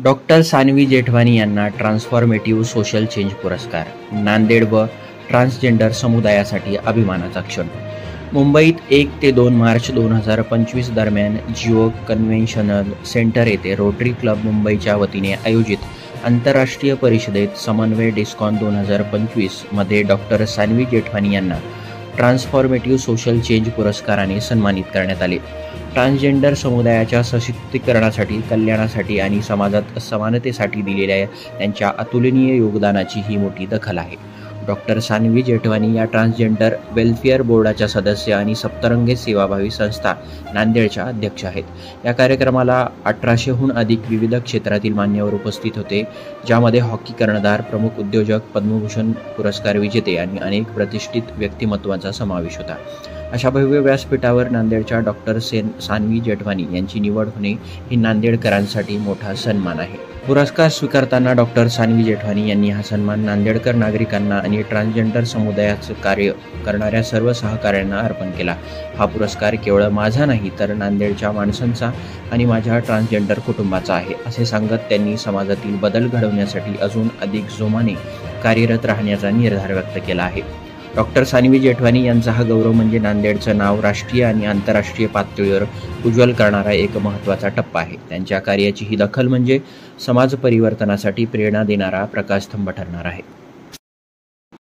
Doctor Saanvi Jethwani यांना transformative social change पुरस्कार. नांदेड व ट्रान्सजेंडर समुदायासाठी अभिमानाचा क्षण. मुंबईत 1 ते 2 मार्च 2025 दरम्यान जिओ कन्व्हेन्शनल सेंटर येथे रोटरी क्लब मुंबईच्या वतीने आयोजित आंतरराष्ट्रीय परिषदेत समन्वय डिस्कॉन 2025 मध्ये डॉक्टर सान्वी जेठवानी यांना ट्रान्सफॉर्मेटिव्ह सोशल चेंज पुरस्काराने सन्मानित करण्यात आले. ट्रान्सजेंडर समुदायाच्या सशक्तीकरणासाठी, कल्याणासाठी आणि समाजात समानतेसाठी दिलेल्या त्यांच्या अतुलनीय योगदानाची ही मोठी दखल आहे. डॉक्टर सान्वी जेठवानी या ट्रान्सजेंडर वेल्फेअर बोर्डाच्या सदस्य आणि सप्तरंगी सेवाभावी संस्था नांदेडच्या अध्यक्ष आहेत. या कार्यक्रमाला 1800हून अधिक विविध क्षेत्रातील मान्यवर उपस्थित होते, ज्यामध्ये हॉकी कर्णधार, प्रमुख उद्योजक, पद्मभूषण पुरस्कार विजेते आणि अनेक प्रतिष्ठित व्यक्तिमत्वांचा समावेश होता. अशा भव्य व्यासपीठावर नांदेडच्या डॉक्टर सान्वी जेठवानी यांची निवड होणे ही नांदेडकरांसाठी मोठा सन्मान आहे. पुरस्कार स्वीकारताना डॉक्टर सान्वी जेठवानी यांनी हा सन्मान नांदेडकर नागरिकांना आणि ट्रान्सजेंडर समुदायाचं कार्य करणाऱ्या सर्व सहकाऱ्यांना अर्पण केला. हा पुरस्कार केवळ माझा नाही, तर नांदेडच्या माणसांचा आणि माझ्या ट्रान्सजेंडर कुटुंबाचा आहे, असे सांगत त्यांनी समाजातील बदल घडवण्यासाठी अजून अधिक जोमाने कार्यरत राहण्याचा निर्धार व्यक्त केला आहे. डॉक्टर सान्वी जेठवानी यांचा हा गौरव म्हणजे नांदेडचं नाव राष्ट्रीय आणि आंतरराष्ट्रीय पातळीवर उज्ज्वल करणारा एक महत्त्वाचा टप्पा आहे. त्यांच्या कार्याची ही दखल म्हणजे समाज परिवर्तनासाठी प्रेरणा देणारा प्रकाशस्तंभ ठरणार आहे.